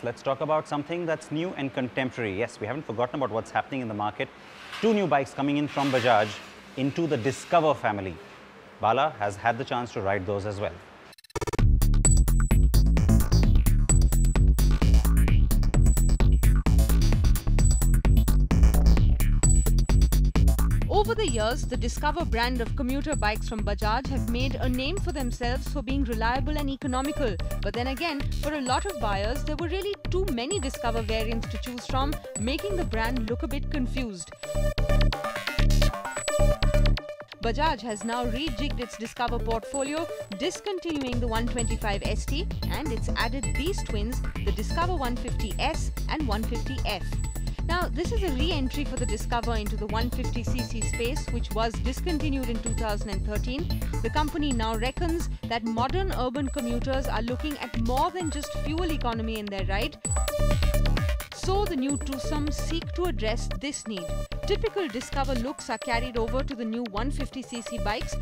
let's talk about something that's new and contemporary. Yes, we haven't forgotten about what's happening in the market. Two new bikes coming in from Bajaj into the Discover family. Bala has had the chance to ride those as well. Over the years, the Discover brand of commuter bikes from Bajaj have made a name for themselves for being reliable and economical. But then again, for a lot of buyers, there were really too many Discover variants to choose from, making the brand look a bit confused. Bajaj has now rejigged its Discover portfolio, discontinuing the 125 ST, and it's added these twins, the Discover 150S and 150F. Now, this is a re-entry for the Discover into the 150cc space, which was discontinued in 2013. The company now reckons that modern urban commuters are looking at more than just fuel economy in their ride. So the new twosomes seek to address this need. Typical Discover looks are carried over to the new 150cc bikes.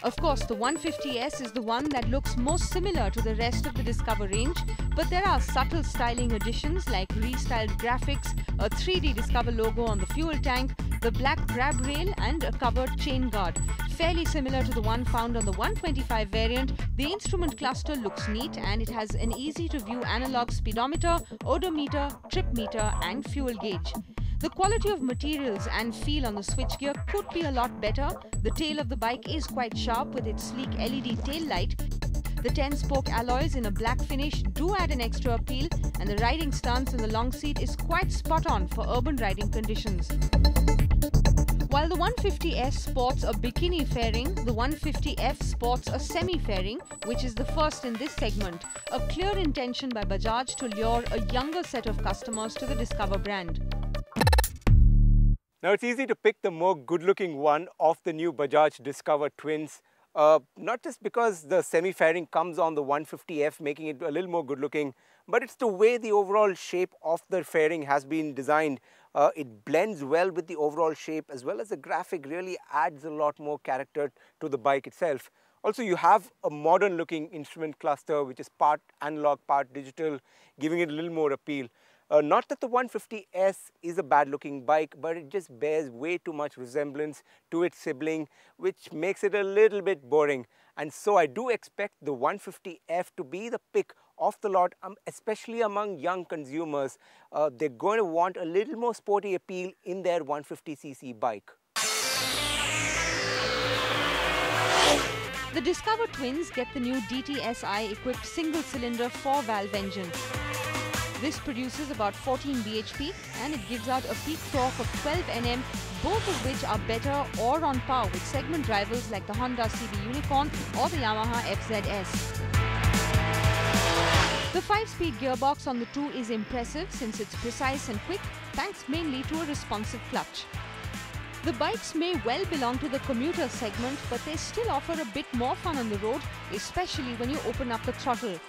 Of course, the 150S is the one that looks most similar to the rest of the Discover range, but there are subtle styling additions like restyled graphics, a 3D Discover logo on the fuel tank, the black grab rail and a covered chain guard. Fairly similar to the one found on the 125 variant, the instrument cluster looks neat and it has an easy-to-view analog speedometer, odometer, trip meter and fuel gauge. The quality of materials and feel on the switchgear could be a lot better. The tail of the bike is quite sharp with its sleek LED tail light. The 10-spoke alloys in a black finish do add an extra appeal, and the riding stance in the long seat is quite spot on for urban riding conditions. While the 150S sports a bikini fairing, the 150F sports a semi-fairing, which is the first in this segment, a clear intention by Bajaj to lure a younger set of customers to the Discover brand. Now, it's easy to pick the more good-looking one of the new Bajaj Discover twins, not just because the semi-fairing comes on the 150F, making it a little more good-looking, but it's the way the overall shape of the fairing has been designed. It blends well with the overall shape, as well as the graphic really adds a lot more character to the bike itself. Also, you have a modern-looking instrument cluster, which is part analog, part digital, giving it a little more appeal. Not that the 150S is a bad-looking bike, but it just bears way too much resemblance to its sibling, which makes it a little bit boring. And so I do expect the 150F to be the pick of the lot, especially among young consumers. They're going to want a little more sporty appeal in their 150cc bike. The Discover twins get the new DTSI-equipped single-cylinder 4-valve engine. This produces about 14 bhp and it gives out a peak torque of 12 Nm, both of which are better or on par with segment rivals like the Honda CB Unicorn or the Yamaha FZS. The 5-speed gearbox on the 2 is impressive since it's precise and quick, thanks mainly to a responsive clutch. The bikes may well belong to the commuter segment, but they still offer a bit more fun on the road, especially when you open up the throttle.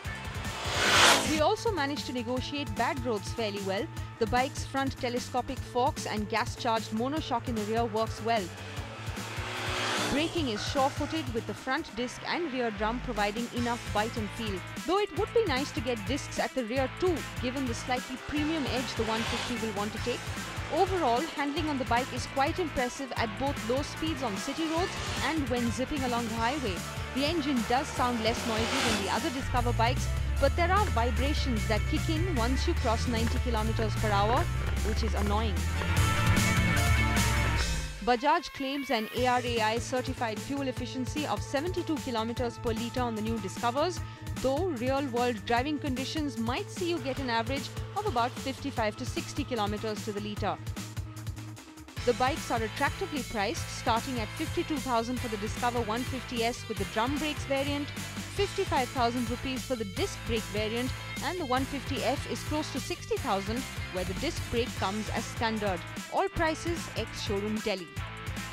We also managed to negotiate bad roads fairly well. The bike's front telescopic forks and gas-charged monoshock in the rear works well. Braking is sure-footed with the front disc and rear drum providing enough bite and feel. Though it would be nice to get discs at the rear too, given the slightly premium edge the 150 will want to take. Overall, handling on the bike is quite impressive at both low speeds on city roads and when zipping along the highway. The engine does sound less noisy than the other Discover bikes, but there are vibrations that kick in once you cross 90 km/h, which is annoying. Bajaj claims an ARAI certified fuel efficiency of 72 km per litre on the new Discovers, though real-world driving conditions might see you get an average of about 55 to 60 km to the litre. The bikes are attractively priced, starting at 52,000 for the Discover 150S with the drum brakes variant, 55,000 rupees for the disc brake variant, and the 150F is close to 60,000 where the disc brake comes as standard. All prices ex-showroom Delhi.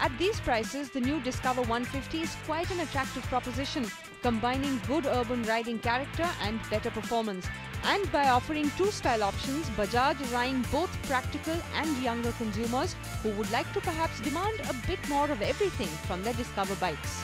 At these prices, the new Discover 150 is quite an attractive proposition, combining good urban riding character and better performance. And by offering two style options, Bajaj is eyeing both practical and younger consumers who would like to perhaps demand a bit more of everything from their Discover bikes.